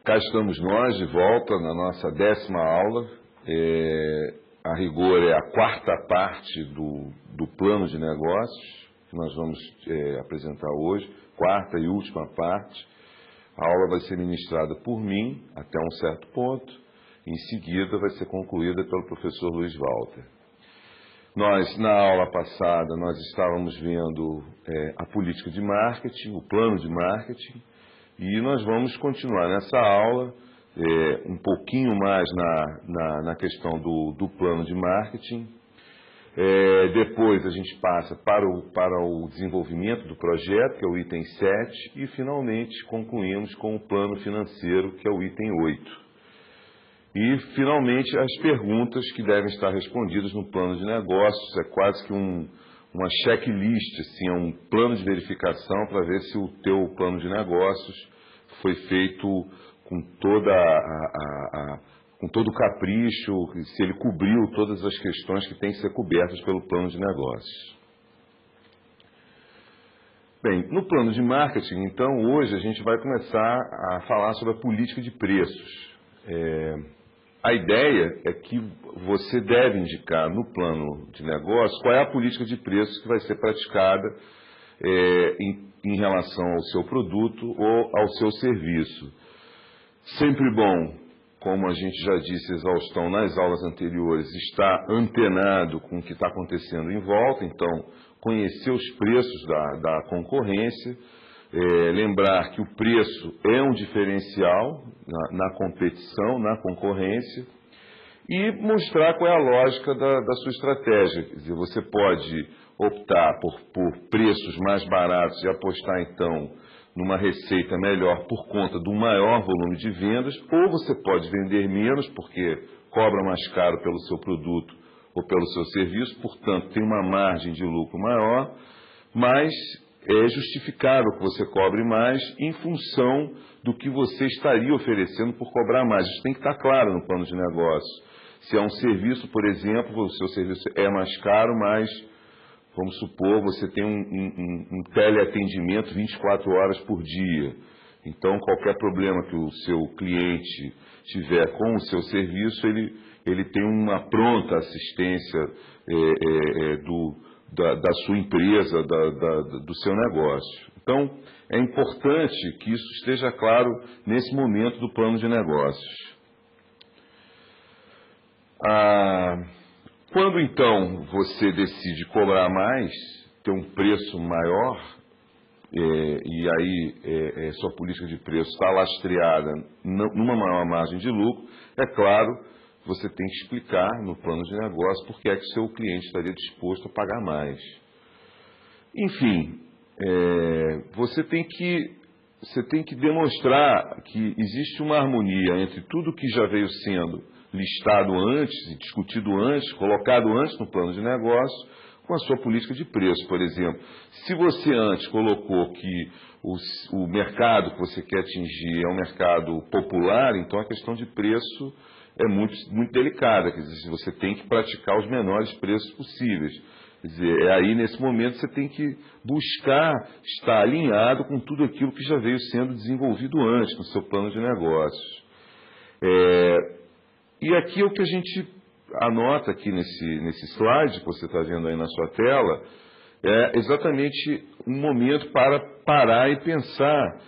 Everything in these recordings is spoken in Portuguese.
Cá estamos nós de volta na nossa 10ª aula. A rigor é a 4ª parte do plano de negócios que nós vamos apresentar hoje, 4ª e última parte. A aula vai ser ministrada por mim até um certo ponto, em seguida vai ser concluída pelo professor Luiz Walter. Nós, na aula passada, nós estávamos vendo a política de marketing, o plano de marketing, e nós vamos continuar nessa aula um pouquinho mais na questão do plano de marketing. Depois a gente passa para o desenvolvimento do projeto, que é o item 7, e finalmente concluímos com o plano financeiro, que é o item 8. E, finalmente, as perguntas que devem estar respondidas no plano de negócios. É quase que uma checklist, assim, é um plano de verificação para ver se o teu plano de negócios foi feito com todo o capricho, se ele cobriu todas as questões que têm que ser cobertas pelo plano de negócios. Bem, no plano de marketing, então, hoje a gente vai começar a falar sobre a política de preços. A ideia é que você deve indicar no plano de negócio qual é a política de preços que vai ser praticada em relação ao seu produto ou ao seu serviço. Sempre bom, como a gente já disse exaustão nas aulas anteriores, estar antenado com o que está acontecendo em volta, então conhecer os preços da concorrência, lembrar que o preço é um diferencial na competição, na concorrência, e mostrar qual é a lógica da sua estratégia. Quer dizer, você pode optar por preços mais baratos e apostar, então, numa receita melhor por conta do maior volume de vendas, ou você pode vender menos, porque cobra mais caro pelo seu produto ou pelo seu serviço, portanto, tem uma margem de lucro maior, mas é justificável que você cobre mais em função do que você estaria oferecendo por cobrar mais. Isso tem que estar claro no plano de negócio. Se é um serviço, por exemplo, o seu serviço é mais caro, mas, vamos supor, você tem um teleatendimento 24 horas por dia. Então, qualquer problema que o seu cliente tiver com o seu serviço, ele tem uma pronta assistência da sua empresa, do seu negócio. Então, é importante que isso esteja claro nesse momento do plano de negócios. Quando, então, você decide cobrar mais, ter um preço maior, e aí sua política de preço está lastreada numa maior margem de lucro, é claro, você tem que explicar no plano de negócio por que é que seu cliente estaria disposto a pagar mais. Enfim, você tem que demonstrar que existe uma harmonia entre tudo que já veio sendo listado antes, discutido antes, colocado antes no plano de negócio, com a sua política de preço. Por exemplo, se você antes colocou que o mercado que você quer atingir é um mercado popular, então a questão de preço é muito, muito delicada. Quer dizer, você tem que praticar os menores preços possíveis. Quer dizer, aí nesse momento você tem que buscar estar alinhado com tudo aquilo que já veio sendo desenvolvido antes no seu plano de negócios. E aqui o que a gente anota aqui nesse slide que você está vendo aí na sua tela é exatamente um momento para parar e pensar,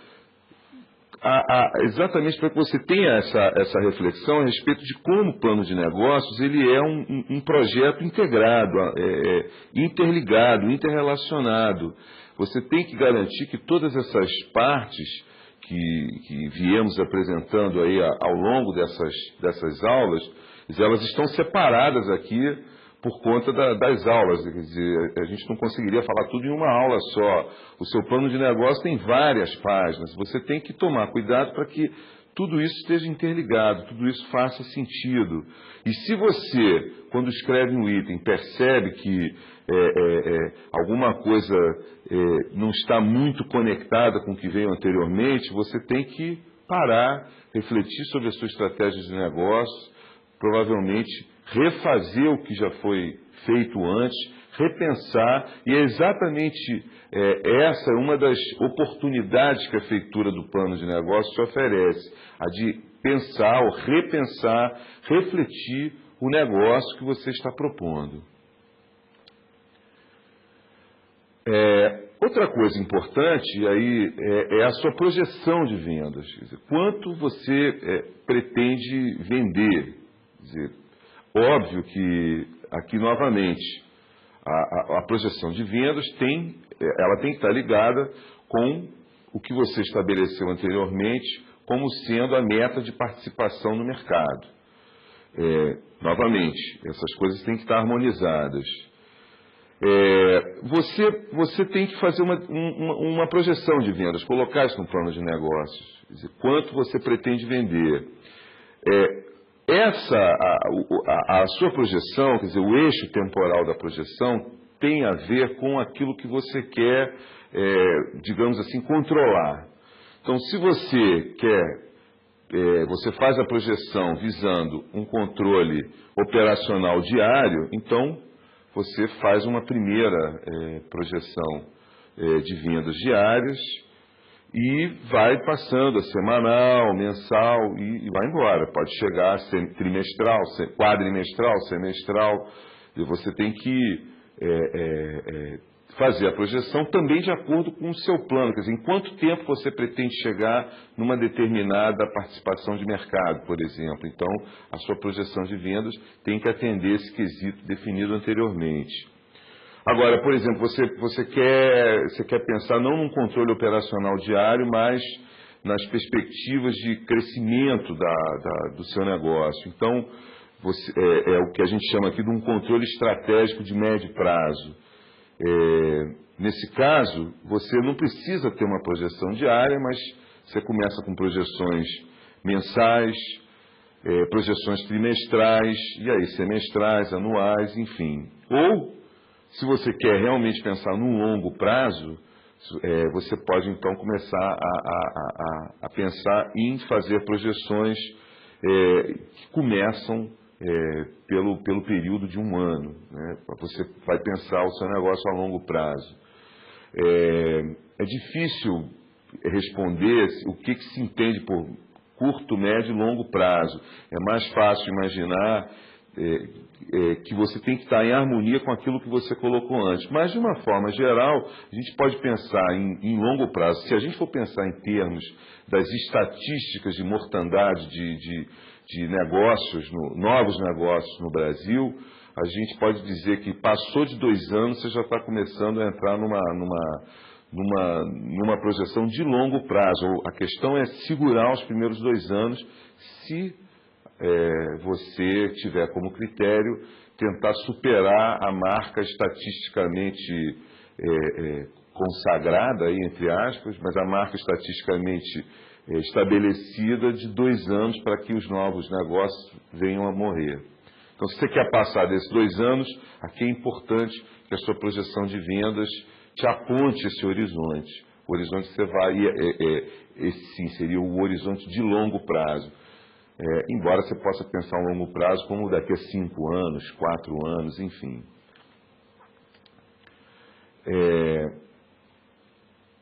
exatamente para que você tenha essa reflexão a respeito de como o plano de negócios ele é um projeto integrado, interligado, interrelacionado. Você tem que garantir que todas essas partes que viemos apresentando aí ao longo dessas aulas, elas estão separadas aqui por conta das aulas. Quer dizer, a gente não conseguiria falar tudo em uma aula só. O seu plano de negócio tem várias páginas. Você tem que tomar cuidado para que tudo isso esteja interligado, tudo isso faça sentido. E se você, quando escreve um item, percebe que alguma coisa não está muito conectada com o que veio anteriormente, você tem que parar, refletir sobre a sua estratégia de negócio, provavelmente refazer o que já foi feito antes, repensar, e é exatamente essa uma das oportunidades que a feitura do plano de negócio te oferece, a de pensar ou repensar, refletir o negócio que você está propondo. Outra coisa importante aí é a sua projeção de vendas. Quer dizer, quanto você pretende vender. Quer dizer, óbvio que, aqui novamente, a projeção de vendas ela tem que estar ligada com o que você estabeleceu anteriormente como sendo a meta de participação no mercado. Novamente, essas coisas têm que estar harmonizadas. Você tem que fazer uma projeção de vendas, colocar isso no plano de negócios. Quer dizer, quanto você pretende vender. A sua projeção, quer dizer, o eixo temporal da projeção tem a ver com aquilo que você quer, digamos assim, controlar. Então, se você você faz a projeção visando um controle operacional diário, então você faz uma primeira projeção de vendas diárias e vai passando a semanal, mensal e vai embora. Pode chegar a ser trimestral, quadrimestral, semestral. E você tem que fazer a projeção também de acordo com o seu plano. Quer dizer, em quanto tempo você pretende chegar numa determinada participação de mercado, por exemplo. Então, a sua projeção de vendas tem que atender esse quesito definido anteriormente. Agora, por exemplo, você quer pensar não num controle operacional diário, mas nas perspectivas de crescimento do seu negócio. Então, é o que a gente chama aqui de um controle estratégico de médio prazo. Nesse caso, você não precisa ter uma projeção diária, mas você começa com projeções mensais, projeções trimestrais, e aí semestrais, anuais, enfim. Ou, se você quer realmente pensar num longo prazo, você pode então começar a pensar em fazer projeções que começam pelo período de um ano. Né? Você vai pensar o seu negócio a longo prazo. É difícil responder o que se entende por curto, médio e longo prazo. É mais fácil imaginar que você tem que estar em harmonia com aquilo que você colocou antes. Mas, de uma forma geral, a gente pode pensar em longo prazo. Se a gente for pensar em termos das estatísticas de mortandade de negócios, novos negócios no Brasil, a gente pode dizer que passou de 2 anos, você já está começando a entrar numa projeção de longo prazo. A questão é segurar os primeiros 2 anos, se você tiver como critério tentar superar a marca estatisticamente consagrada, aí, entre aspas, mas a marca estatisticamente estabelecida de 2 anos para que os novos negócios venham a morrer. Então, se você quer passar desses 2 anos, aqui é importante que a sua projeção de vendas te aponte esse horizonte. O horizonte que você vai, esse sim seria o horizonte de longo prazo. Embora você possa pensar a longo prazo como daqui a 5 anos, 4 anos, enfim.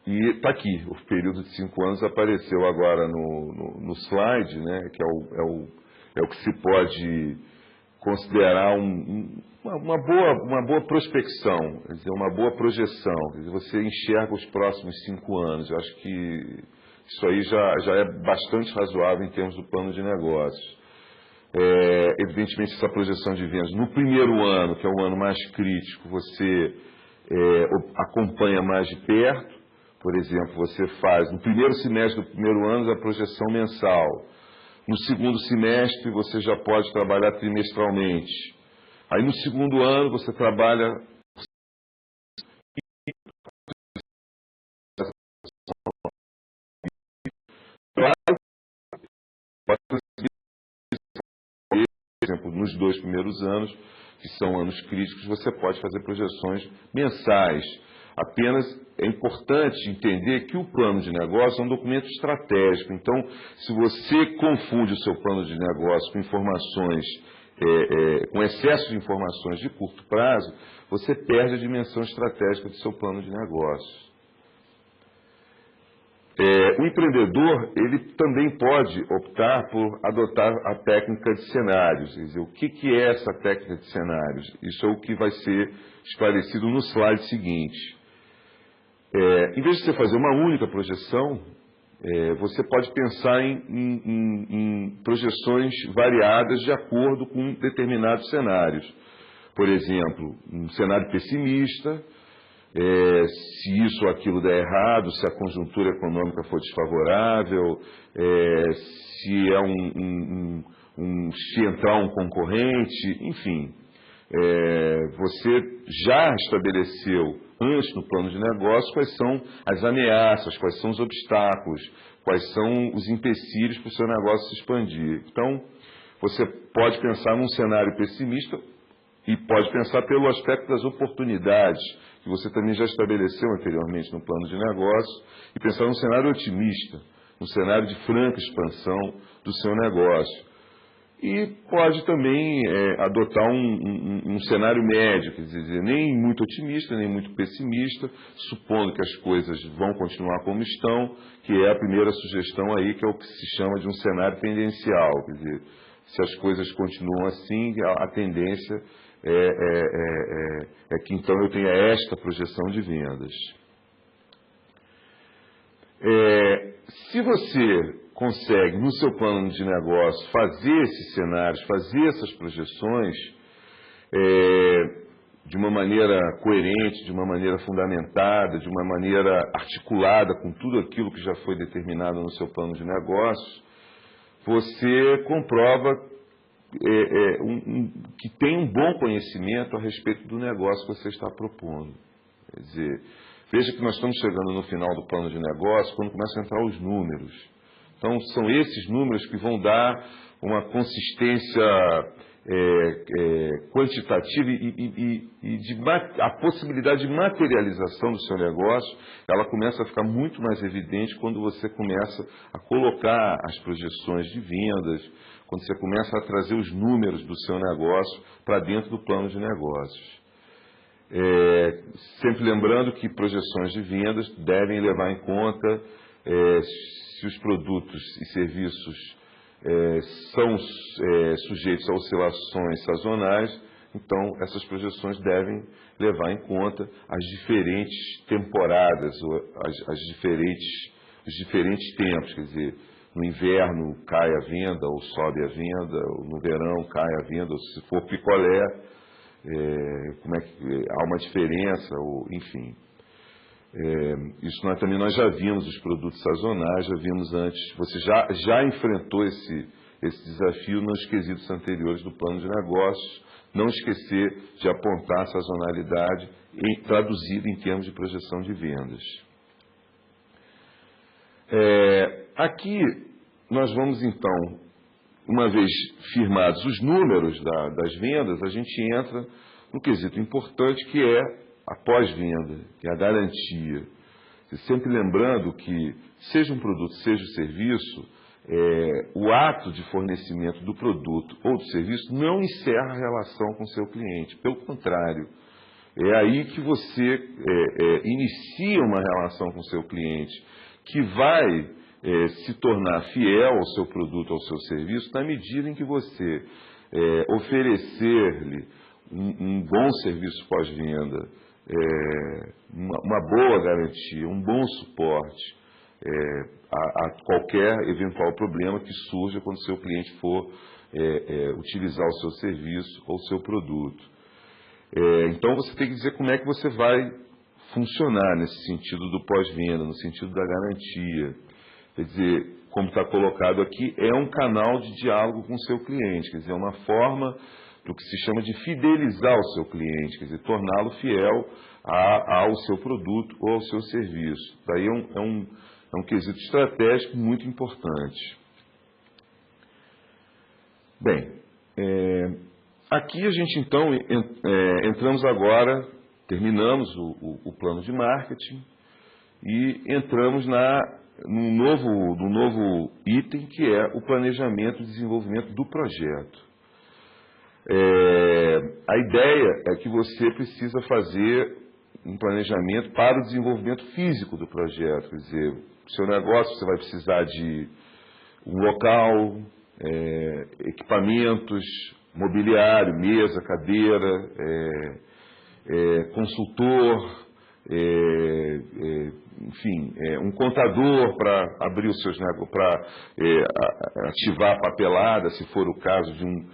E está aqui, o período de 5 anos apareceu agora no slide, né, que é o que se pode considerar uma boa prospecção, quer dizer, uma boa projeção. Quer dizer, você enxerga os próximos 5 anos. Eu acho que isso aí já é bastante razoável em termos do plano de negócios. Evidentemente, essa projeção de vendas no primeiro ano, que é o ano mais crítico, você acompanha mais de perto. Por exemplo, você faz no primeiro semestre do primeiro ano a projeção mensal. No segundo semestre, você já pode trabalhar trimestralmente. Aí, no segundo ano, você trabalha por exemplo, nos 2 primeiros anos, que são anos críticos, você pode fazer projeções mensais. Apenas é importante entender que o plano de negócio é um documento estratégico. Então, se você confunde o seu plano de negócio com informações com excesso de informações de curto prazo, você perde a dimensão estratégica do seu plano de negócio. O empreendedor, ele também pode optar por adotar a técnica de cenários. Quer dizer, o que é essa técnica de cenários? Isso é o que vai ser esclarecido no slide seguinte. Em vez de você fazer uma única projeção, você pode pensar em projeções variadas de acordo com determinados cenários. Por exemplo, um cenário pessimista, se isso ou aquilo der errado, se a conjuntura econômica for desfavorável, se entrar um concorrente, enfim. Você já estabeleceu antes no plano de negócio quais são as ameaças, quais são os obstáculos, quais são os empecilhos para o seu negócio se expandir. Então, você pode pensar num cenário pessimista e pode pensar pelo aspecto das oportunidades, que você também já estabeleceu anteriormente no plano de negócio, e pensar num cenário otimista, num cenário de franca expansão do seu negócio. E pode também adotar um cenário médio, quer dizer, nem muito otimista, nem muito pessimista, supondo que as coisas vão continuar como estão, que é a primeira sugestão aí, que é o que se chama de um cenário tendencial. Quer dizer, se as coisas continuam assim, a tendência é que então eu tenha esta projeção de vendas. Se você consegue, no seu plano de negócio, fazer esses cenários, fazer essas projeções de uma maneira coerente, de uma maneira fundamentada, de uma maneira articulada com tudo aquilo que já foi determinado no seu plano de negócio, você comprova que tem um bom conhecimento a respeito do negócio que você está propondo. Quer dizer, veja que nós estamos chegando no final do plano de negócio quando começam a entrar os números. Então, são esses números que vão dar uma consistência quantitativa e a possibilidade de materialização do seu negócio, ela começa a ficar muito mais evidente quando você começa a colocar as projeções de vendas, quando você começa a trazer os números do seu negócio para dentro do plano de negócios. Sempre lembrando que projeções de vendas devem levar em conta se os produtos e serviços são sujeitos a oscilações sazonais, então essas projeções devem levar em conta as diferentes temporadas, os diferentes tempos, quer dizer, no inverno cai a venda ou sobe a venda, ou no verão cai a venda, ou se for picolé, como é que há uma diferença, ou enfim. Isso nós já vimos os produtos sazonais, já vimos antes, você já enfrentou esse desafio nos quesitos anteriores do plano de negócios, não esquecer de apontar a sazonalidade traduzida em termos de projeção de vendas. Aqui nós vamos então, uma vez firmados os números das vendas, a gente entra no quesito importante que é a pós-venda, que é a garantia. Sempre lembrando que, seja um produto, seja um serviço, o ato de fornecimento do produto ou do serviço não encerra a relação com o seu cliente. Pelo contrário, é aí que você inicia uma relação com o seu cliente que vai se tornar fiel ao seu produto, ao seu serviço, na medida em que você oferecer-lhe um bom serviço pós-venda, uma boa garantia, um bom suporte a qualquer eventual problema que surja quando o seu cliente for utilizar o seu serviço ou o seu produto. Então você tem que dizer como é que você vai funcionar nesse sentido do pós-venda, no sentido da garantia. Quer dizer, como está colocado aqui, é um canal de diálogo com o seu cliente, quer dizer, é uma forma do que se chama de fidelizar o seu cliente, quer dizer, torná-lo fiel ao seu produto ou ao seu serviço. Daí é um quesito estratégico muito importante. Bem, aqui a gente então entramos agora, terminamos o plano de marketing e entramos no novo item que é o planejamento e desenvolvimento do projeto. A ideia é que você precisa fazer um planejamento para o desenvolvimento físico do projeto. Quer dizer, o seu negócio você vai precisar de um local, equipamentos, mobiliário, mesa, cadeira, consultor, enfim, um contador para abrir os seus negócios, para ativar a papelada, se for o caso de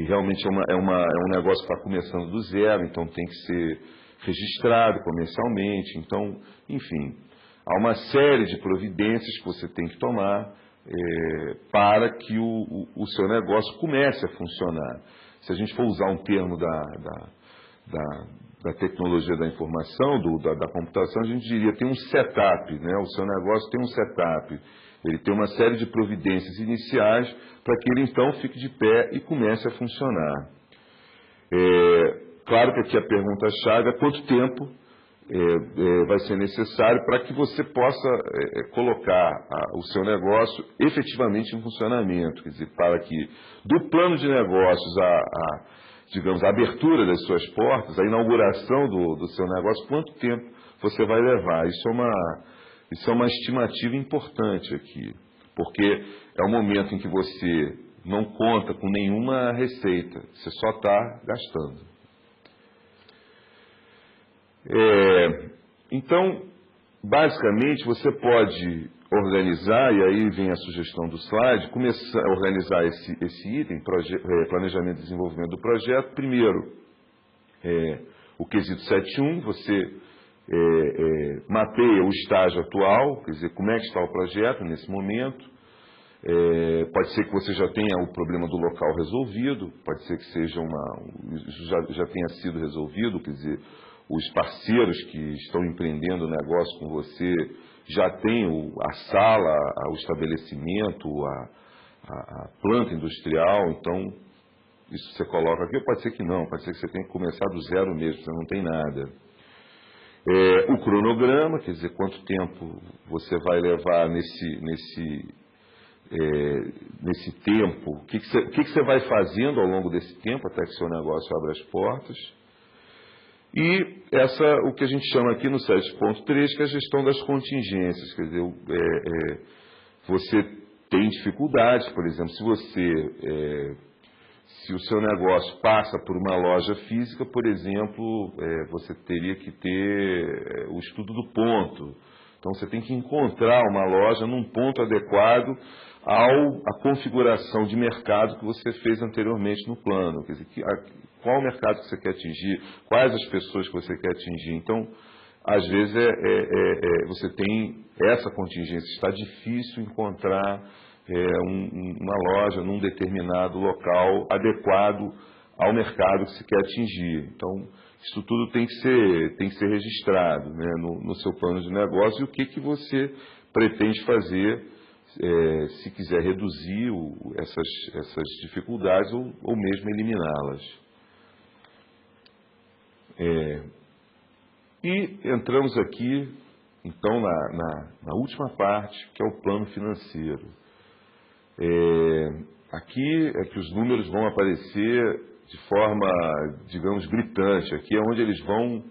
realmente é um negócio que está começando do zero, então tem que ser registrado comercialmente. Então, enfim, há uma série de providências que você tem que tomar para que o seu negócio comece a funcionar. Se a gente for usar um termo da tecnologia da informação, da computação, a gente diria tem um setup, né? O seu negócio tem um setup. Ele tem uma série de providências iniciais para que ele então fique de pé e comece a funcionar. Claro que aqui a pergunta-chave é quanto tempo vai ser necessário para que você possa colocar o seu negócio efetivamente em funcionamento. Quer dizer, para que do plano de negócios digamos, a abertura das suas portas, a inauguração do seu negócio, quanto tempo você vai levar. Isso é uma estimativa importante aqui, porque é o momento em que você não conta com nenhuma receita, você só está gastando. Então, basicamente, você pode organizar, e aí vem a sugestão do slide, começar a organizar esse item, planejamento e desenvolvimento do projeto. Primeiro, o quesito 7.1, você mapeia o estágio atual, quer dizer, como é que está o projeto nesse momento. Pode ser que você já tenha o problema do local resolvido, pode ser que seja isso já tenha sido resolvido, quer dizer, os parceiros que estão empreendendo o negócio com você já têm a sala, o estabelecimento, a planta industrial, então isso você coloca aqui, ou pode ser que não, pode ser que você tenha que começar do zero mesmo, você não tem nada. O cronograma, quer dizer, quanto tempo você vai levar nesse tempo, o que você vai fazendo ao longo desse tempo até que seu negócio abra as portas. E o que a gente chama aqui no 7.3, que é a gestão das contingências. Quer dizer, você tem dificuldades, por exemplo, se o seu negócio passa por uma loja física, por exemplo, você teria que ter o estudo do ponto. Então, você tem que encontrar uma loja num ponto adequado à configuração de mercado que você fez anteriormente no plano. Quer dizer, qual o mercado que você quer atingir, quais as pessoas que você quer atingir. Então, às vezes, você tem essa contingência. Está difícil encontrar uma loja num determinado local adequado ao mercado que se quer atingir. Então, isso tudo tem que ser registrado, né, no seu plano de negócio e o que você pretende fazer se quiser reduzir essas dificuldades ou mesmo eliminá-las. E entramos aqui, então, na última parte, que é o plano financeiro. Aqui é que os números vão aparecer de forma, digamos, gritante. Aqui é onde eles vão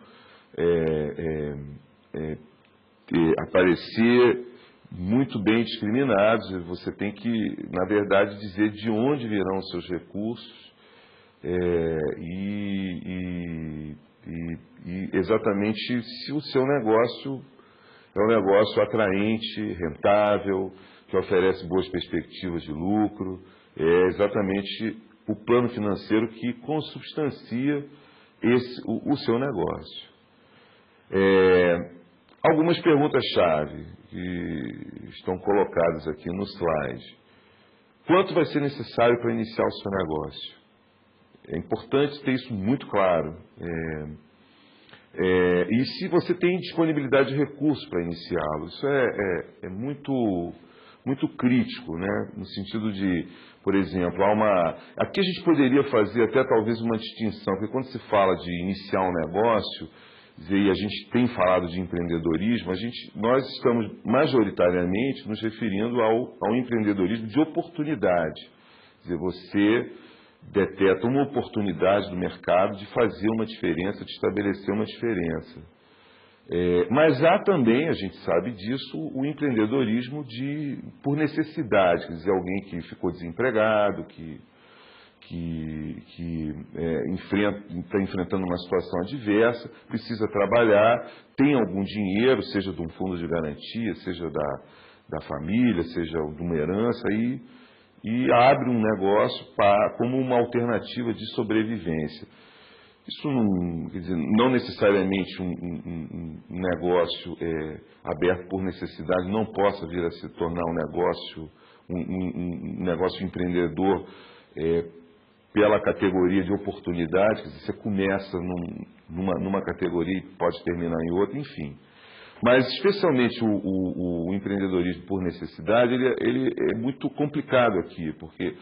aparecer muito bem discriminados. Você tem que, na verdade, dizer de onde virão os seus recursos e exatamente se o seu negócio é um negócio atraente, rentável, que oferece boas perspectivas de lucro. É exatamente o plano financeiro que consubstancia o seu negócio. Algumas perguntas-chave que estão colocadas aqui no slide. Quanto vai ser necessário para iniciar o seu negócio? É importante ter isso muito claro. E se você tem disponibilidade de recursos para iniciá-lo, isso é muito crítico, né? No sentido de, por exemplo, aqui a gente poderia fazer até talvez uma distinção, porque quando se fala de iniciar um negócio, e a gente tem falado de empreendedorismo, nós estamos majoritariamente nos referindo ao empreendedorismo de oportunidade. Quer dizer, você deteta uma oportunidade do mercado de fazer uma diferença, de estabelecer uma diferença. Mas há também, a gente sabe disso, o empreendedorismo por necessidade, quer dizer, alguém que ficou desempregado, que está enfrentando uma situação adversa, precisa trabalhar, tem algum dinheiro, seja de um fundo de garantia, seja da família, seja de uma herança, e abre um negócio como uma alternativa de sobrevivência. Isso não, quer dizer, não necessariamente um negócio aberto por necessidade não possa vir a se tornar um negócio empreendedor pela categoria de oportunidade, quer dizer, você começa numa categoria e pode terminar em outra, enfim. Mas, especialmente, o empreendedorismo por necessidade, ele é muito complicado aqui, porque,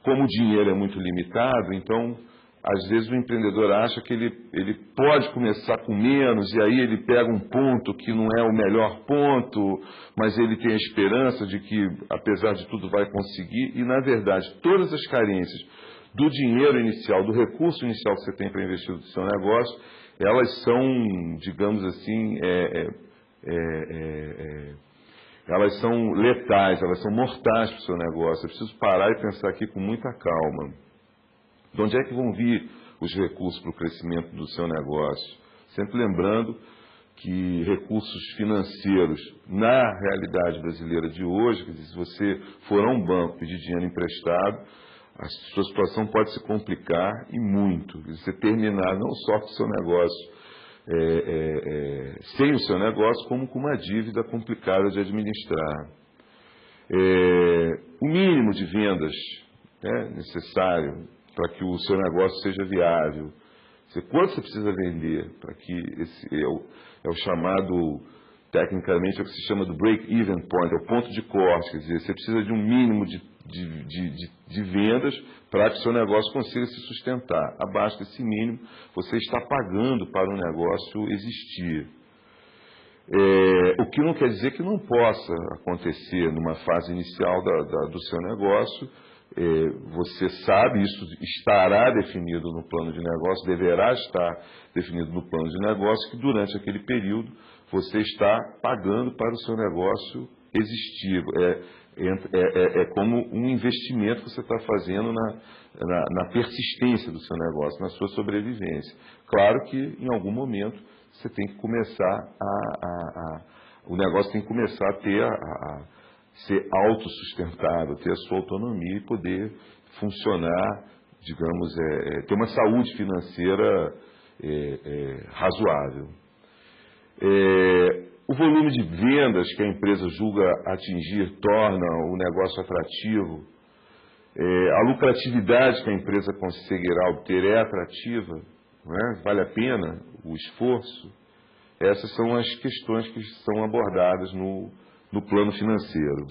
como o dinheiro é muito limitado, então, às vezes, o empreendedor acha que ele pode começar com menos, e aí ele pega um ponto que não é o melhor ponto, mas ele tem a esperança de que, apesar de tudo, vai conseguir, e, na verdade, todas as carências do dinheiro inicial, do recurso inicial que você tem para investir no seu negócio, elas são, digamos assim, elas são letais, elas são mortais para o seu negócio. É preciso parar e pensar aqui com muita calma. De onde é que vão vir os recursos para o crescimento do seu negócio? Sempre lembrando que recursos financeiros, na realidade brasileira de hoje, quer dizer, se você for a um banco pedir dinheiro emprestado, a sua situação pode se complicar e muito. Você terminar não só com o seu negócio, sem o seu negócio, como com uma dívida complicada de administrar. O mínimo de vendas necessário para que o seu negócio seja viável. Quanto você precisa vender para que esse é o chamado, tecnicamente, é o que se chama do break-even point, é o ponto de corte, quer dizer, você precisa de um mínimo de vendas para que o seu negócio consiga se sustentar. Abaixo desse mínimo, você está pagando para o negócio existir. O que não quer dizer que não possa acontecer numa fase inicial do seu negócio. Você sabe, isso estará definido no plano de negócio, deverá estar definido no plano de negócio, que durante aquele período você está pagando para o seu negócio existir. É como um investimento que você está fazendo na persistência do seu negócio, na sua sobrevivência. Claro que em algum momento você tem que começar o negócio tem que começar a ser autossustentável, ter a sua autonomia e poder funcionar, digamos, ter uma saúde financeira razoável. O volume de vendas que a empresa julga atingir torna o negócio atrativo. A lucratividade que a empresa conseguirá obter é atrativa, não é? Vale a pena o esforço? Essas são as questões que são abordadas no plano financeiro.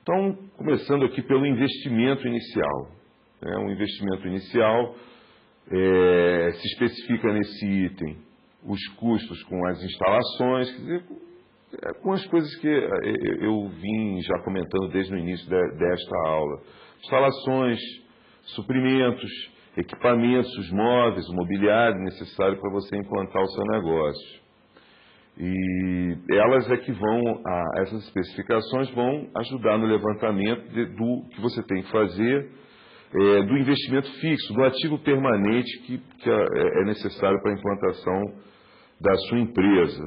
Então, começando aqui pelo investimento inicial. O investimento inicial se especifica nesse item os custos com as instalações, quer dizer, com as coisas que eu vim já comentando desde o início desta aula. Instalações, suprimentos, equipamentos móveis, o mobiliário necessário para você implantar o seu negócio. E elas é que essas especificações vão ajudar no levantamento do que você tem que fazer, do investimento fixo, do ativo permanente que é necessário para a implantação da sua empresa.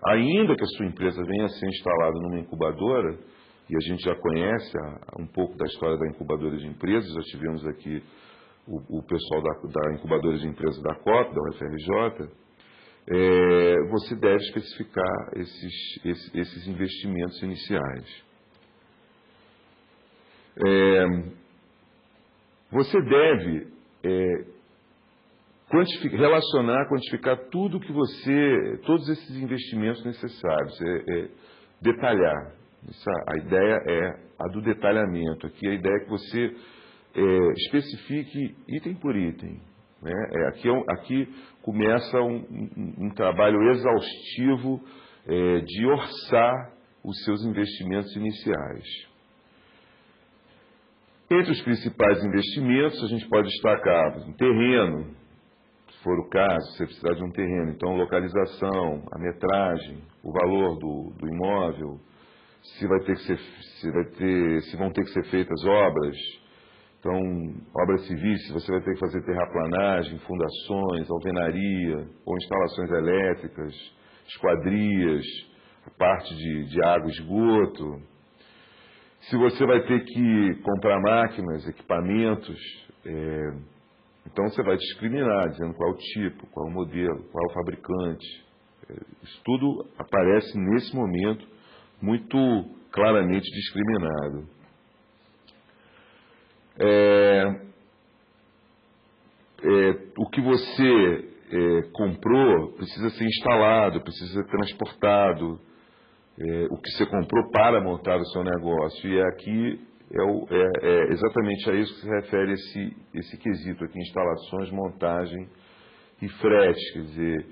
Ainda que a sua empresa venha a ser instalada numa incubadora, e a gente já conhece um pouco da história da incubadora de empresas, já tivemos aqui o pessoal da incubadora de empresas da COP, da UFRJ, você deve especificar esses investimentos iniciais. Você deve quantificar todos esses investimentos necessários, detalhar. A ideia é a do detalhamento. Aqui a ideia é que você especifique item por item. Aqui começa um trabalho exaustivo de orçar os seus investimentos iniciais. Entre os principais investimentos, a gente pode destacar um terreno, se for o caso, você precisar de um terreno. Então, localização, a metragem, o valor do imóvel, se vão ter que ser feitas obras. Então, obras civis, você vai ter que fazer terraplanagem, fundações, alvenaria, ou instalações elétricas, esquadrias, a parte de água e esgoto. Se você vai ter que comprar máquinas, equipamentos, então você vai discriminar, dizendo qual é o tipo, qual é o modelo, qual é o fabricante. Isso tudo aparece nesse momento muito claramente discriminado. O que você comprou precisa ser instalado, precisa ser transportado. O que você comprou para montar o seu negócio. E aqui é exatamente a isso que se refere esse quesito aqui, instalações, montagem e frete. Quer dizer,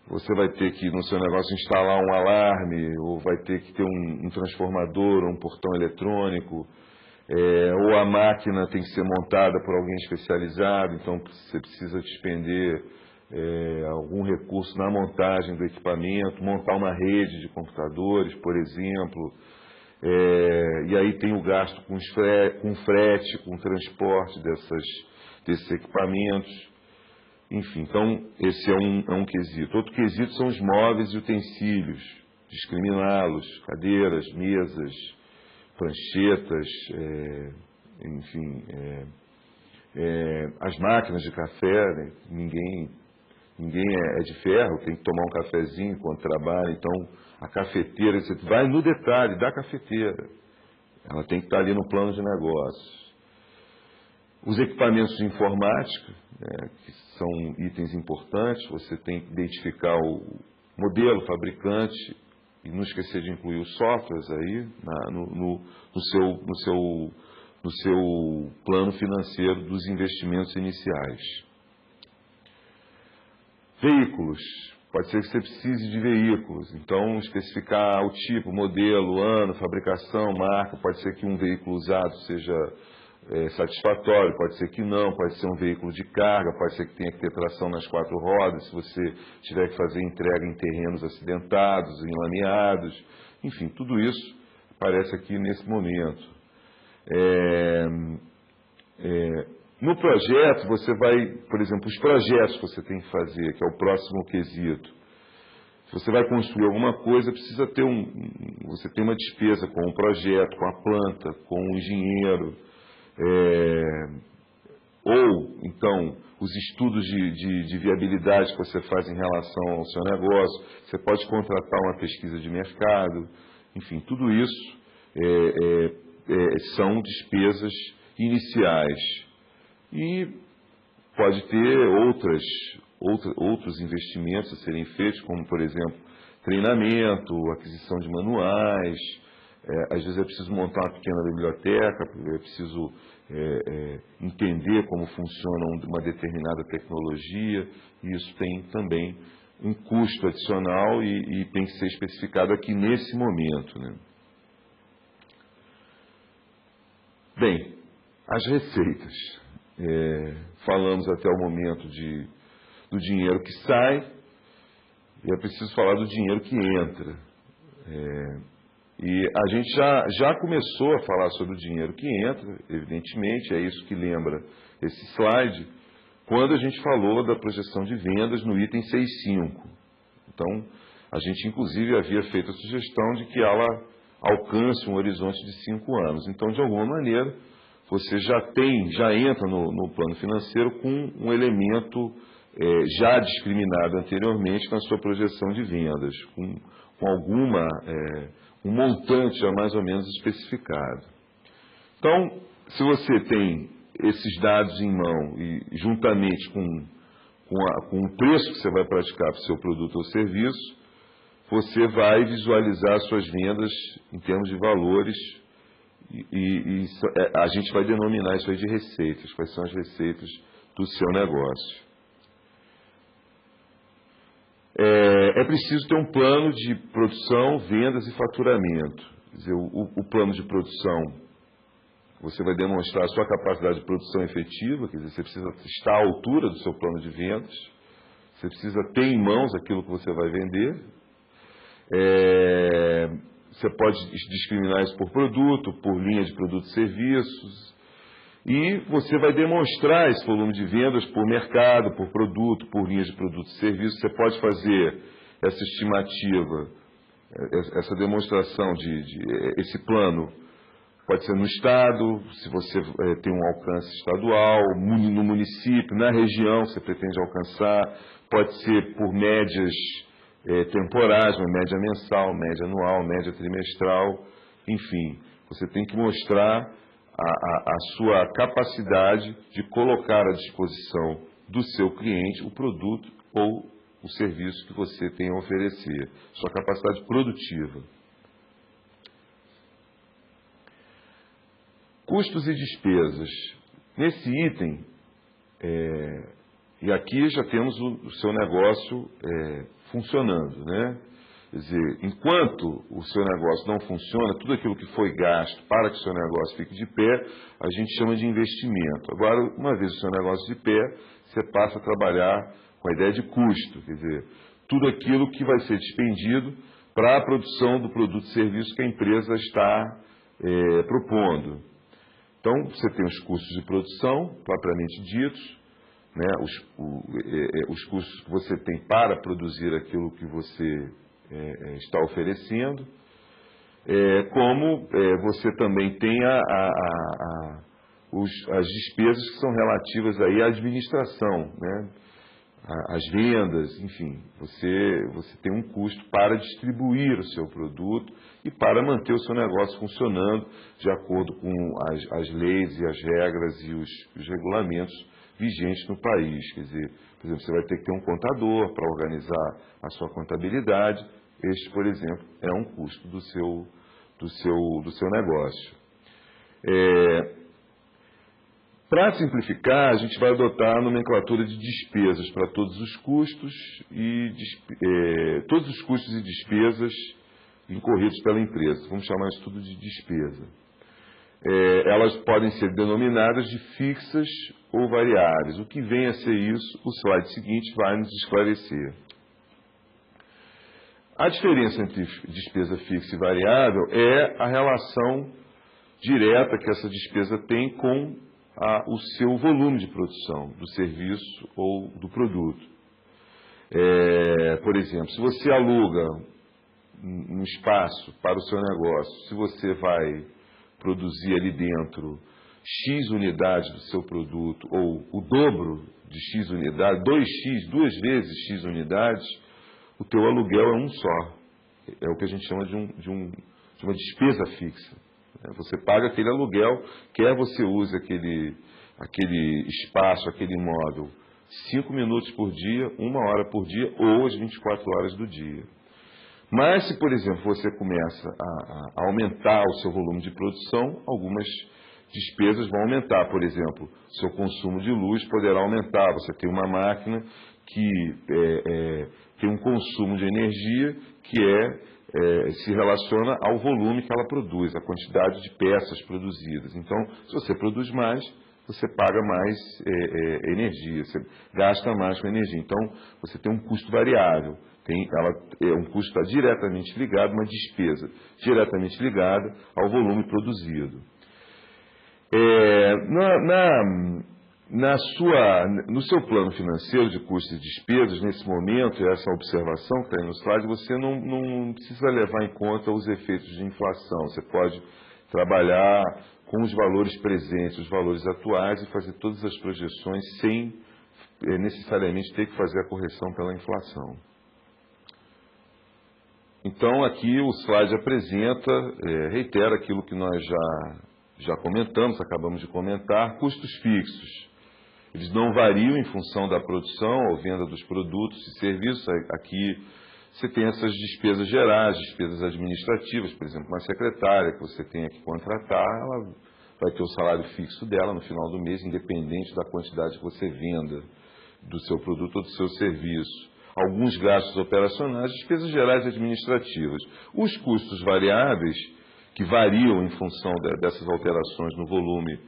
você vai ter que no seu negócio instalar um alarme, ou vai ter que ter um transformador, um portão eletrônico, ou a máquina tem que ser montada por alguém especializado, então você precisa despender algum recurso na montagem do equipamento, montar uma rede de computadores, por exemplo, e aí tem o gasto com frete, com transporte desses equipamentos, enfim, então esse é um quesito. Outro quesito são os móveis e utensílios, discriminá-los, cadeiras, mesas, pranchetas, enfim, as máquinas de café, né? Ninguém é de ferro, tem que tomar um cafezinho enquanto trabalha. Então, a cafeteira, você vai no detalhe da cafeteira. Ela tem que estar ali no plano de negócios. Os equipamentos de informática, né, que são itens importantes, você tem que identificar o modelo, fabricante, e não esquecer de incluir os softwares aí no seu plano financeiro dos investimentos iniciais. Veículos. Pode ser que você precise de veículos. Então, especificar o tipo, modelo, ano, fabricação, marca. Pode ser que um veículo usado seja satisfatório, pode ser que não. Pode ser um veículo de carga, pode ser que tenha que ter tração nas 4 rodas, se você tiver que fazer entrega em terrenos acidentados, enlameados. Enfim, tudo isso aparece aqui nesse momento. No projeto, você vai, por exemplo, os projetos que você tem que fazer, que é o próximo quesito. Se você vai construir alguma coisa, precisa ter você tem uma despesa com o projeto, com a planta, com o engenheiro, ou, então, os estudos de viabilidade que você faz em relação ao seu negócio. Você pode contratar uma pesquisa de mercado, enfim, tudo isso são despesas iniciais. E pode ter outros investimentos a serem feitos, como, por exemplo, treinamento, aquisição de manuais. Às vezes é preciso montar uma pequena biblioteca, é preciso entender como funciona uma determinada tecnologia, e isso tem também um custo adicional e tem que ser especificado aqui nesse momento, né? Bem, as receitas. Falamos até o momento do dinheiro que sai, e é preciso falar do dinheiro que entra. E a gente já começou a falar sobre o dinheiro que entra, evidentemente, é isso que lembra esse slide, quando a gente falou da projeção de vendas no item 6.5. Então, a gente inclusive havia feito a sugestão de que ela alcance um horizonte de 5 anos. Então, de alguma maneira, você já entra no plano financeiro com um elemento já discriminado anteriormente na sua projeção de vendas, com um montante já mais ou menos especificado. Então, se você tem esses dados em mão e juntamente com o preço que você vai praticar para o seu produto ou serviço, você vai visualizar suas vendas em termos de valores e a gente vai denominar isso aí de receitas. Quais são as receitas do seu negócio? É preciso ter um plano de produção, vendas e faturamento. Quer dizer, o plano de produção você vai demonstrar a sua capacidade de produção efetiva, quer dizer, você precisa estar à altura do seu plano de vendas, você precisa ter em mãos aquilo que você vai vender. Você pode discriminar isso por produto, por linha de produtos e serviços, e você vai demonstrar esse volume de vendas por mercado, por produto, por linhas de produtos e serviços. Você pode fazer essa estimativa, essa demonstração esse plano. Pode ser no Estado, se você tem um alcance estadual, no município, na região que você pretende alcançar. Pode ser por médias temporais, uma média mensal, média anual, média trimestral. Enfim, você tem que mostrar a sua capacidade de colocar à disposição do seu cliente o produto ou o serviço que você tem a oferecer, sua capacidade produtiva. Custos e despesas. Nesse item, e aqui já temos o seu negócio funcionando, né? Quer dizer, enquanto o seu negócio não funciona, tudo aquilo que foi gasto para que o seu negócio fique de pé, a gente chama de investimento. Agora, uma vez o seu negócio de pé, você passa a trabalhar com a ideia de custo, quer dizer, tudo aquilo que vai ser despendido para a produção do produto e serviço que a empresa está propondo. Então, você tem os custos de produção, propriamente ditos, né, os custos que você tem para produzir aquilo que você está oferecendo, como você também tem as despesas que são relativas aí à administração, né, as vendas, enfim, você tem um custo para distribuir o seu produto e para manter o seu negócio funcionando de acordo com as leis e as regras e os regulamentos vigentes no país. Quer dizer, por exemplo, você vai ter que ter um contador para organizar a sua contabilidade. Este, por exemplo, é um custo do seu negócio. Para simplificar, a gente vai adotar a nomenclatura de despesas para todos os custos e despesas incorridos pela empresa. Vamos chamar isso tudo de despesa. Elas podem ser denominadas de fixas ou variáveis. O que vem a ser isso, o slide seguinte vai nos esclarecer. A diferença entre despesa fixa e variável é a relação direta que essa despesa tem com o seu volume de produção, do serviço ou do produto. Por exemplo, se você aluga um espaço para o seu negócio, se você vai produzir ali dentro X unidades do seu produto, ou o dobro de X unidades, 2 vezes X unidades, o teu aluguel é um só. É o que a gente chama de uma despesa fixa. Você paga aquele aluguel, quer você use aquele espaço, aquele imóvel, 5 minutos por dia, 1 hora por dia, ou as 24 horas do dia. Mas se, por exemplo, você começa a aumentar o seu volume de produção, algumas despesas vão aumentar. Por exemplo, seu consumo de luz poderá aumentar. Você tem uma máquina que tem um consumo de energia que se relaciona ao volume que ela produz, a quantidade de peças produzidas. Então, se você produz mais, você paga mais energia, você gasta mais com energia. Então, você tem um custo variável. Um custo está diretamente ligado, uma despesa diretamente ligada ao volume produzido. No seu plano financeiro de custos e despesas, nesse momento, essa observação que está aí no slide, você não precisa levar em conta os efeitos de inflação. Você pode trabalhar com os valores presentes, os valores atuais e fazer todas as projeções sem necessariamente ter que fazer a correção pela inflação. Então, aqui o slide apresenta, reitera aquilo que nós já comentamos, acabamos de comentar, custos fixos. Eles não variam em função da produção ou venda dos produtos e serviços. Aqui você tem essas despesas gerais, despesas administrativas, por exemplo, uma secretária que você tenha que contratar, ela vai ter o salário fixo dela no final do mês, independente da quantidade que você venda do seu produto ou do seu serviço. Alguns gastos operacionais, despesas gerais administrativas. Os custos variáveis, que variam em função dessas alterações no volume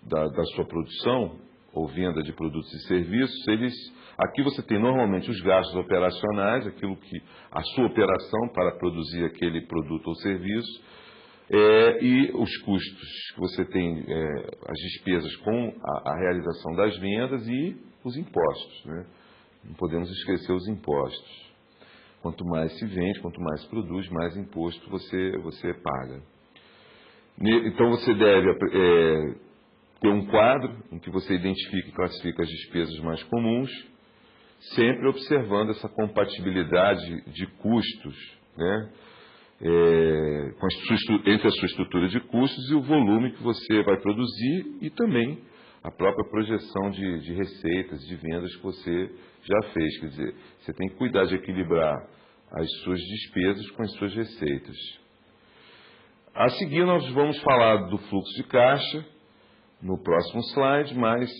da sua produção ou venda de produtos e serviços, aqui você tem normalmente os gastos operacionais, aquilo que a sua operação para produzir aquele produto ou serviço, e os custos que você tem, as despesas com a realização das vendas e os impostos, né? Não podemos esquecer os impostos. Quanto mais se vende, quanto mais se produz, mais imposto você paga. Então você deve ter um quadro em que você identifica e classifica as despesas mais comuns, sempre observando essa compatibilidade de custos, né? Entre a sua estrutura de custos e o volume que você vai produzir e também a própria projeção de receitas, de vendas que você já fez. Quer dizer, você tem que cuidar de equilibrar as suas despesas com as suas receitas. A seguir, nós vamos falar do fluxo de caixa no próximo slide, mas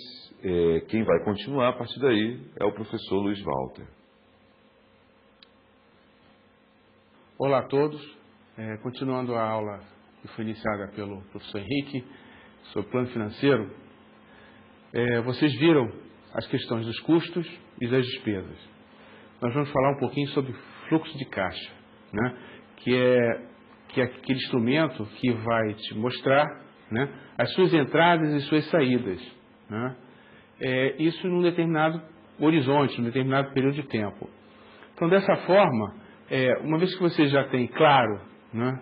quem vai continuar a partir daí é o professor Luiz Walter. Olá a todos. Continuando a aula que foi iniciada pelo professor Henrique sobre plano financeiro, vocês viram as questões dos custos e das despesas. Nós vamos falar um pouquinho sobre fluxo de caixa, né? que é aquele instrumento que vai te mostrar, né, as suas entradas e suas saídas, né? Isso num determinado horizonte, num determinado período de tempo. Então, dessa forma, uma vez que você já tem claro, né,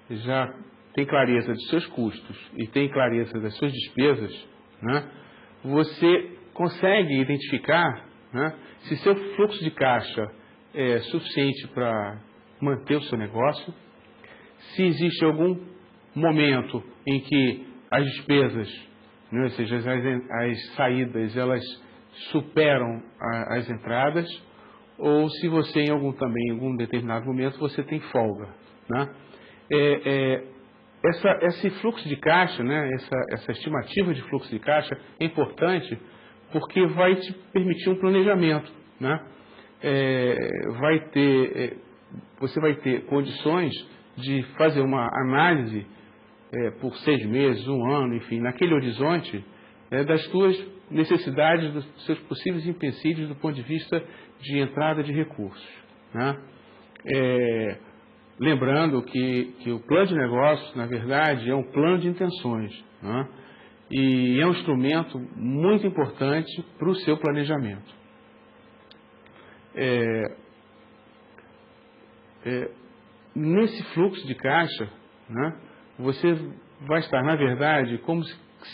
já tem clareza de seus custos e tem clareza das suas despesas, né, você consegue identificar, né, se seu fluxo de caixa é suficiente para manter o seu negócio, se existe algum momento em que as despesas, né, ou seja, as saídas, elas superam as entradas, ou se você em algum determinado momento você tem folga, né? Esse fluxo de caixa, né, essa estimativa de fluxo de caixa é importante porque vai te permitir um planejamento, né? Você vai ter condições de fazer uma análise por 6 meses, 1 ano, enfim, naquele horizonte das suas necessidades, dos seus possíveis empecilhos do ponto de vista de entrada de recursos, né? Lembrando que o plano de negócios, na verdade, é um plano de intenções, né? E é um instrumento muito importante para o seu planejamento. Nesse fluxo de caixa, né, você vai estar, na verdade, como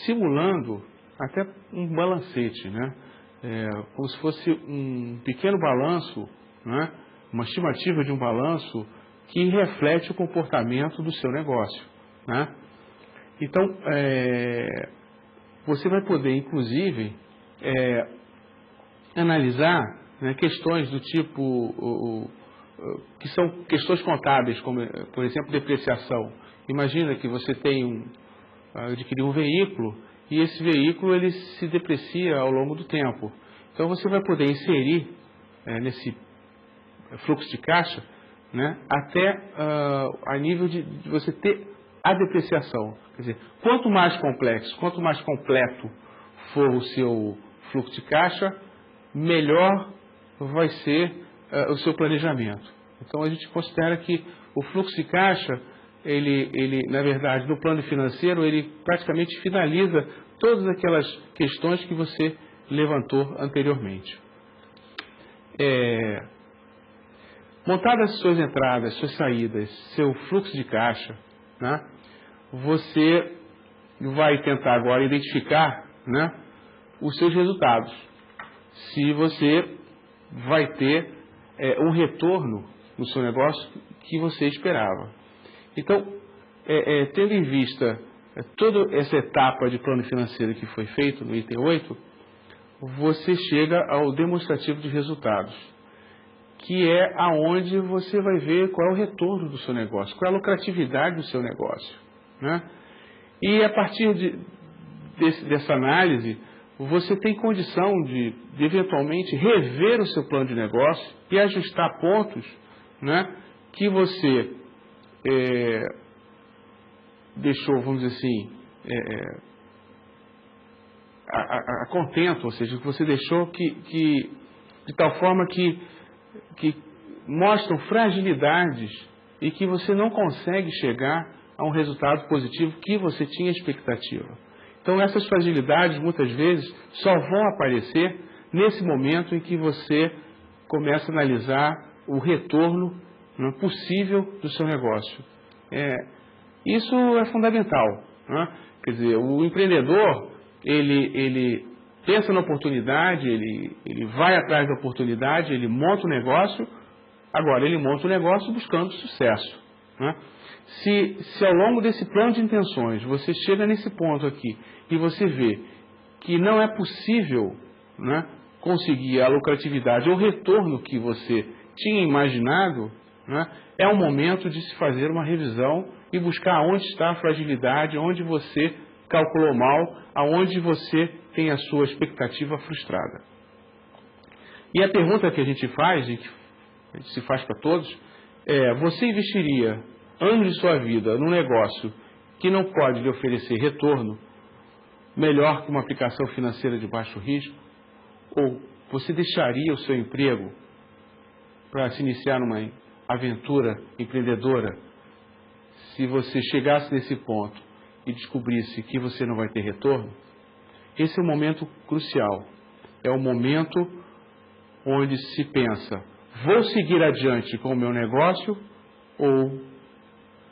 simulando até um balancete, né? Como se fosse um pequeno balanço, né, uma estimativa de um balanço que reflete o comportamento do seu negócio, né? Então, você vai poder, inclusive, analisar, né, questões do tipo, que são questões contábeis, como, por exemplo, depreciação. Imagina que você adquiriu um veículo e esse veículo ele se deprecia ao longo do tempo. Então, você vai poder inserir nesse fluxo de caixa, né, até a nível de você ter a depreciação. Quer dizer, quanto mais complexo, quanto mais completo for o seu fluxo de caixa, melhor vai ser o seu planejamento. Então, a gente considera que o fluxo de caixa, ele, na verdade, no plano financeiro, ele praticamente finaliza todas aquelas questões que você levantou anteriormente. Montadas as suas entradas, suas saídas, seu fluxo de caixa, né, você vai tentar agora identificar, né, os seus resultados. Se você vai ter um retorno no seu negócio que você esperava. Então, tendo em vista toda essa etapa de plano financeiro que foi feito no item 8, você chega ao demonstrativo de resultados, que é aonde você vai ver qual é o retorno do seu negócio, qual é a lucratividade do seu negócio, né? E a partir dessa análise, você tem condição de eventualmente rever o seu plano de negócio e ajustar pontos, né, que você deixou, vamos dizer assim, a contento, ou seja, que você deixou que de tal forma que mostram fragilidades e que você não consegue chegar a um resultado positivo que você tinha expectativa. Então, essas fragilidades, muitas vezes, só vão aparecer nesse momento em que você começa a analisar o retorno possível do seu negócio. Isso é fundamental, né? Quer dizer, o empreendedor, ele pensa na oportunidade, ele vai atrás da oportunidade, ele monta o negócio. Agora, ele monta o negócio buscando sucesso, né? Se ao longo desse plano de intenções você chega nesse ponto aqui e você vê que não é possível, né, conseguir a lucratividade ou o retorno que você tinha imaginado, né, é o momento de se fazer uma revisão e buscar onde está a fragilidade, onde você calculou mal, aonde você tem a sua expectativa frustrada. E a pergunta que a gente faz, e que a gente se faz para todos, você investiria anos de sua vida num negócio que não pode lhe oferecer retorno melhor que uma aplicação financeira de baixo risco? Ou você deixaria o seu emprego para se iniciar numa aventura empreendedora se você chegasse nesse ponto e descobrisse que você não vai ter retorno? Esse é um momento crucial. É o momento onde se pensa: vou seguir adiante com o meu negócio ou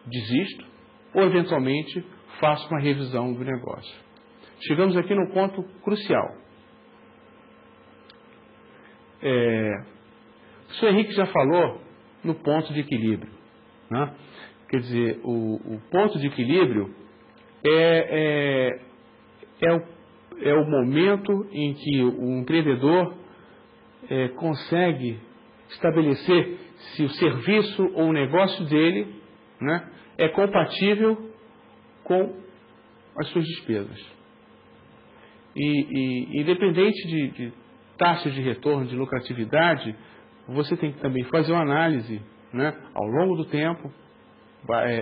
desisto, ou eventualmente faço uma revisão do negócio. Chegamos aqui no ponto crucial. O senhor Henrique já falou no ponto de equilíbrio, né? Quer dizer, o ponto de equilíbrio é o momento em que o empreendedor consegue estabelecer se o serviço ou o negócio dele, né, é compatível com as suas despesas. E independente de taxas de retorno, de lucratividade, você tem que também fazer uma análise, né, ao longo do tempo,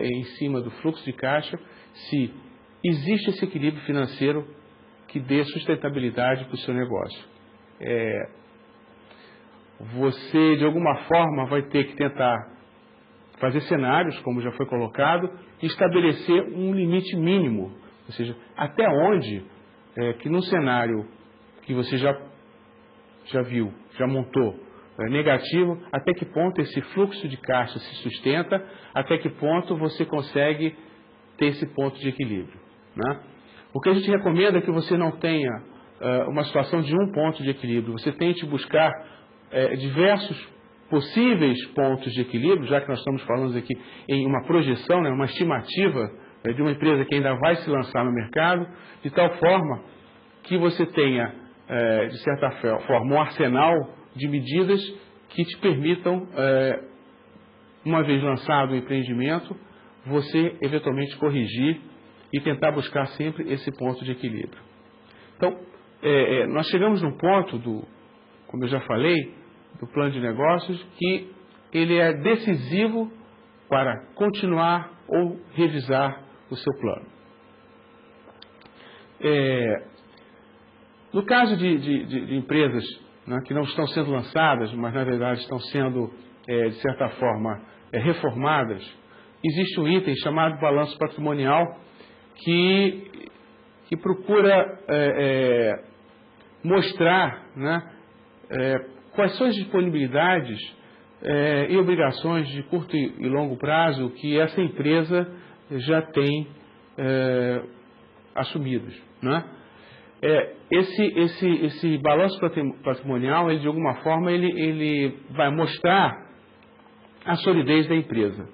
em cima do fluxo de caixa, se existe esse equilíbrio financeiro que dê sustentabilidade para o seu negócio. Você, de alguma forma, vai ter que tentar fazer cenários, como já foi colocado, e estabelecer um limite mínimo, ou seja, até onde que num cenário que você já viu, já montou, negativo, até que ponto esse fluxo de caixa se sustenta, até que ponto você consegue ter esse ponto de equilíbrio, né? O que a gente recomenda é que você não tenha uma situação de um ponto de equilíbrio, você tente buscar diversos possíveis pontos de equilíbrio, já que nós estamos falando aqui em uma projeção, né, uma estimativa de uma empresa que ainda vai se lançar no mercado, de tal forma que você tenha, de certa forma, um arsenal de medidas que te permitam, uma vez lançado o empreendimento, você eventualmente corrigir e tentar buscar sempre esse ponto de equilíbrio. Então, nós chegamos num ponto como eu já falei, do plano de negócios, que ele é decisivo para continuar ou revisar o seu plano. No caso de empresas, né, que não estão sendo lançadas, mas na verdade estão sendo, de certa forma, reformadas, existe um item chamado balanço patrimonial que procura mostrar, né, quais são as disponibilidades e obrigações de curto e longo prazo que essa empresa já tem assumidos, né? Esse balanço patrimonial, ele, de alguma forma, ele vai mostrar a solidez da empresa.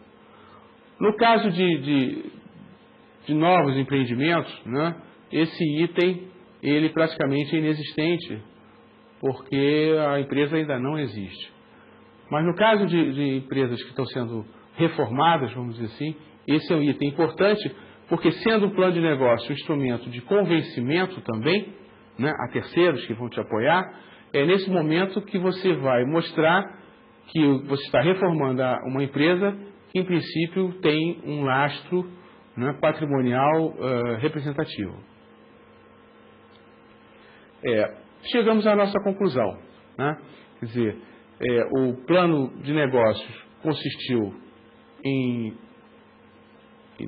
No caso de novos empreendimentos, né, esse item ele praticamente é inexistente, porque a empresa ainda não existe. Mas no caso de empresas que estão sendo reformadas, vamos dizer assim, esse é um item importante, porque sendo o plano de negócio um instrumento de convencimento também, né, a terceiros que vão te apoiar, é nesse momento que você vai mostrar que você está reformando uma empresa que, em princípio, tem um lastro né, patrimonial representativo. Chegamos à nossa conclusão, né? Quer dizer, o plano de negócios consistiu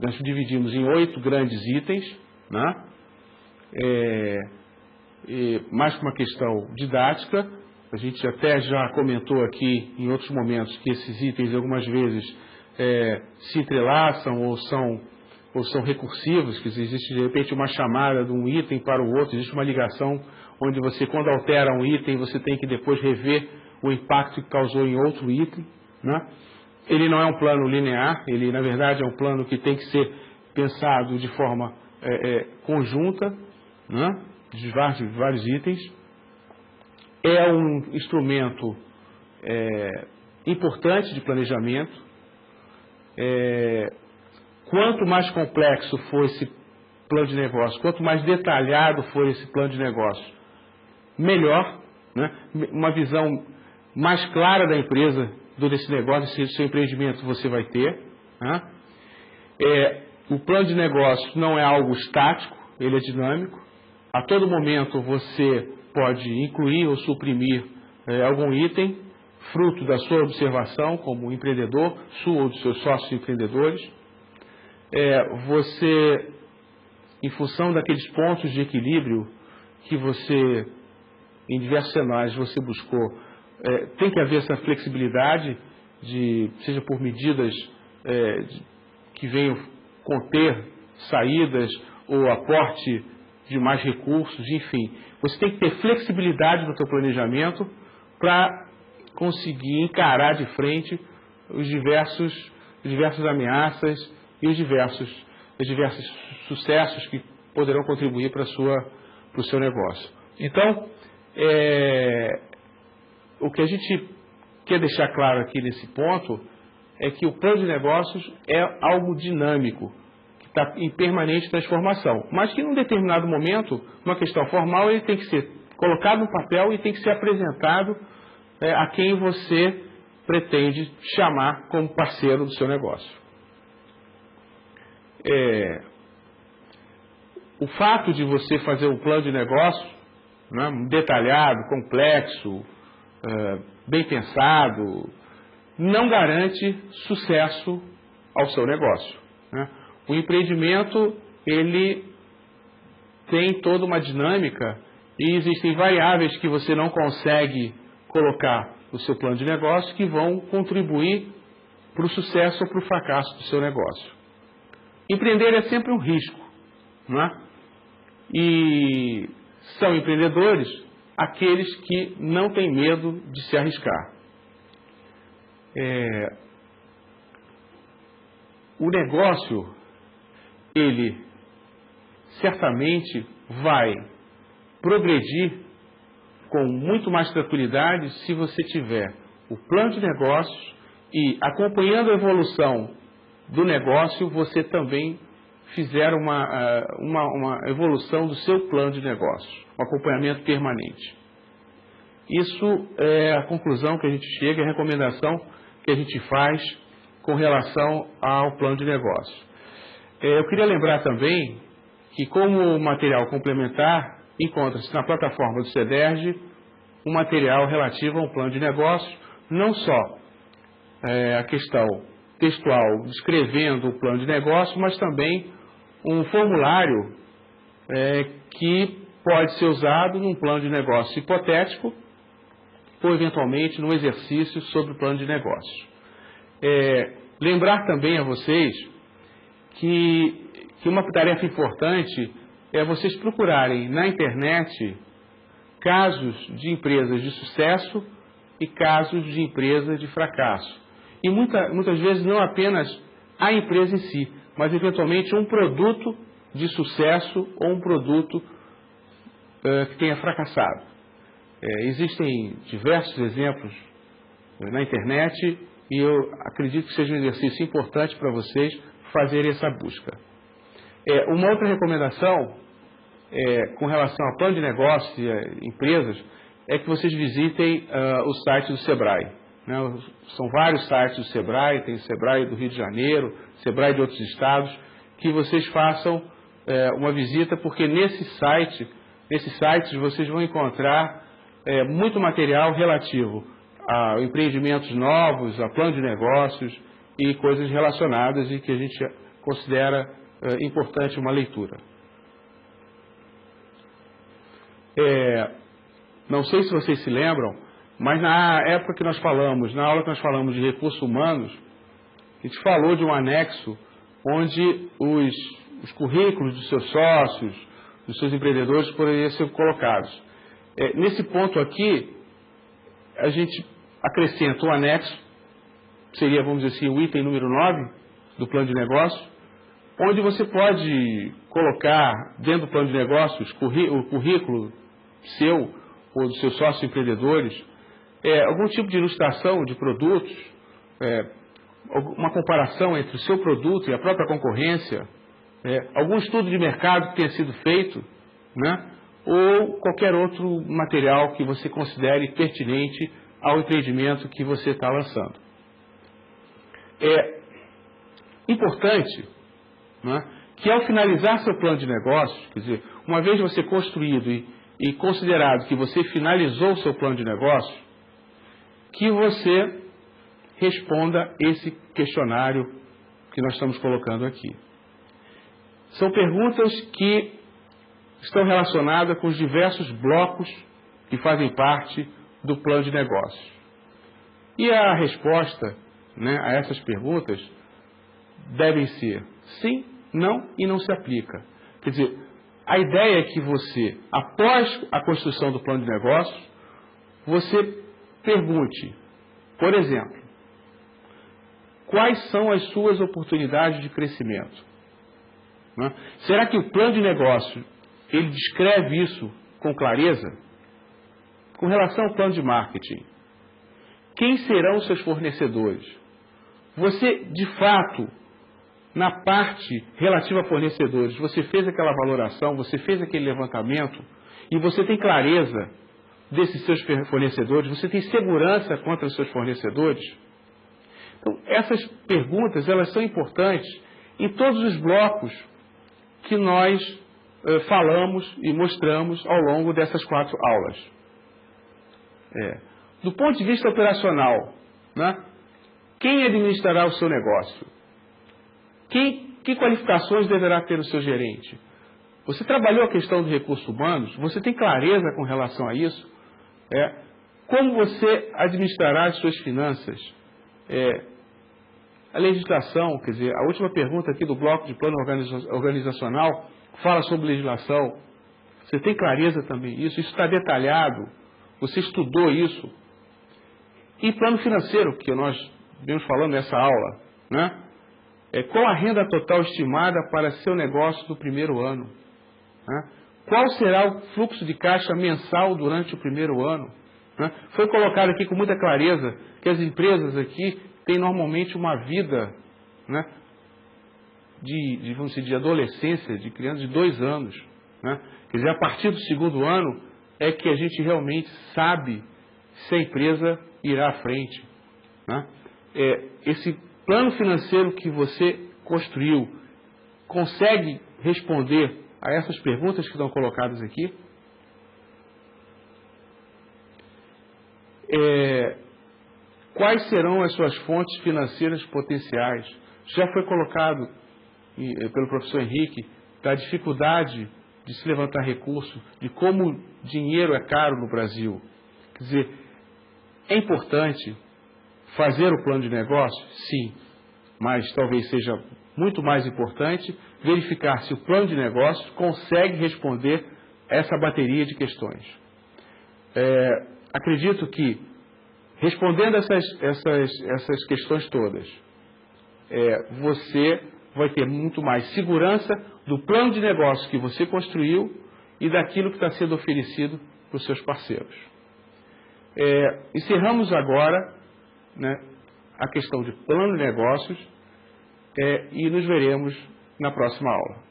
nós dividimos em 8 grandes itens, né? Mais que uma questão didática, a gente até já comentou aqui em outros momentos que esses itens algumas vezes se entrelaçam ou são recursivos, que existe de repente uma chamada de um item para o outro, existe uma ligação onde você, quando altera um item, você tem que depois rever o impacto que causou em outro item, né? Ele não é um plano linear, ele na verdade é um plano que tem que ser pensado de forma conjunta, né? De vários itens. É um instrumento importante de planejamento. Quanto mais complexo for esse plano de negócio, quanto mais detalhado for esse plano de negócio, melhor, né? Uma visão mais clara da empresa, desse negócio, desse seu empreendimento você vai ter, né? O plano de negócio não é algo estático, ele é dinâmico. A todo momento você pode incluir ou suprimir algum item, fruto da sua observação como empreendedor, sua ou dos seus sócios empreendedores. Você, em função daqueles pontos de equilíbrio que você, em diversos cenários, você buscou, tem que haver essa flexibilidade, seja por medidas que venham conter saídas ou aporte de mais recursos, enfim. Você tem que ter flexibilidade no seu planejamento para conseguir encarar de frente as diversas ameaças e os diversos sucessos que poderão contribuir para o seu negócio. Então, o que a gente quer deixar claro aqui nesse ponto é que o plano de negócios é algo dinâmico, que está em permanente transformação, mas que num determinado momento, uma questão formal, ele tem que ser colocado no papel e tem que ser apresentado a quem você pretende chamar como parceiro do seu negócio. O fato de você fazer um plano de negócio, né, detalhado, complexo, bem pensado, não garante sucesso ao seu negócio, né? O empreendimento, ele tem toda uma dinâmica e existem variáveis que você não consegue colocar no seu plano de negócio que vão contribuir para o sucesso ou para o fracasso do seu negócio. Empreender é sempre um risco, não é? E são empreendedores aqueles que não têm medo de se arriscar. O negócio, ele certamente vai progredir com muito mais tranquilidade se você tiver o plano de negócios e, acompanhando a evolução do negócio, você também fizer uma evolução do seu plano de negócio, um acompanhamento permanente. Isso é a conclusão que a gente chega, é a recomendação que a gente faz com relação ao plano de negócio. Eu queria lembrar também que, como material complementar, encontra-se na plataforma do CEDERJ um material relativo a um plano de negócio, não só a questão textual descrevendo o plano de negócio, mas também um formulário que pode ser usado num plano de negócio hipotético ou, eventualmente, num exercício sobre o plano de negócio. Lembrar também a vocês que uma tarefa importante é vocês procurarem na internet casos de empresas de sucesso e casos de empresas de fracasso. E muitas vezes não apenas a empresa em si, mas eventualmente um produto de sucesso ou um produto que tenha fracassado. Existem diversos exemplos na internet e eu acredito que seja um exercício importante para vocês fazerem essa busca. Uma outra recomendação com relação ao plano de negócios e empresas é que vocês visitem o site do Sebrae, né? São vários sites do Sebrae, tem o Sebrae do Rio de Janeiro, Sebrae de outros estados, que vocês façam uma visita, porque nesses sites vocês vão encontrar muito material relativo a empreendimentos novos, a plano de negócios e coisas relacionadas e que a gente considera importante uma leitura. Não sei se vocês se lembram, mas na época que nós falamos, na aula que nós falamos de recursos humanos, a gente falou de um anexo onde os currículos dos seus sócios, dos seus empreendedores poderiam ser colocados. Nesse ponto aqui, a gente acrescenta um anexo, seria, vamos dizer assim, o item número 9 do plano de negócio, onde você pode colocar dentro do plano de negócios o currículo seu ou dos seus sócios empreendedores, algum tipo de ilustração de produtos, uma comparação entre o seu produto e a própria concorrência, algum estudo de mercado que tenha sido feito, né? Ou qualquer outro material que você considere pertinente ao empreendimento que você está lançando. É importante, né, que ao finalizar seu plano de negócios, quer dizer, uma vez você construído e considerado que você finalizou o seu plano de negócios, que você responda esse questionário que nós estamos colocando aqui. São perguntas que estão relacionadas com os diversos blocos que fazem parte do plano de negócios. E a resposta, né, a essas perguntas devem ser sim, não e não se aplica. Quer dizer, a ideia é que você, após a construção do plano de negócios, você pergunte, por exemplo, quais são as suas oportunidades de crescimento? Né? Será que o plano de negócio ele descreve isso com clareza? Com relação ao plano de marketing, quem serão os seus fornecedores? Você, de fato, na parte relativa a fornecedores, você fez aquela valoração, você fez aquele levantamento e você tem clareza desses seus fornecedores, você tem segurança contra os seus fornecedores? Então, essas perguntas, elas são importantes em todos os blocos que nós falamos e mostramos ao longo dessas 4 aulas. Do ponto de vista operacional, né, quem administrará o seu negócio? Que qualificações deverá ter o seu gerente? Você trabalhou a questão de recursos humanos? Você tem clareza com relação a isso? Como você administrará as suas finanças? A legislação, quer dizer, a última pergunta aqui do bloco de plano organizacional fala sobre legislação. Você tem clareza também disso? Isso está detalhado? Você estudou isso? E plano financeiro, que nós vimos falando nessa aula, né? Qual a renda total estimada para seu negócio do primeiro ano? Né? Qual será o fluxo de caixa mensal durante o primeiro ano? Né? Foi colocado aqui com muita clareza que as empresas aqui têm normalmente uma vida, né, vamos dizer, de adolescência, de crianças de 2 anos. Né? Quer dizer, a partir do segundo ano é que a gente realmente sabe se a empresa irá à frente. Né? Esse plano financeiro que você construiu consegue responder a essas perguntas que estão colocadas aqui? Quais serão as suas fontes financeiras potenciais? Já foi colocado pelo professor Henrique da dificuldade de se levantar recurso, de como dinheiro é caro no Brasil. Quer dizer, é importante fazer o plano de negócio? Sim, mas talvez seja muito mais importante verificar se o plano de negócio consegue responder essa bateria de questões. Acredito que, respondendo essas questões todas, você vai ter muito mais segurança do plano de negócio que você construiu e daquilo que está sendo oferecido para os seus parceiros. Encerramos agora, né, a questão de plano de negócios e nos veremos na próxima aula.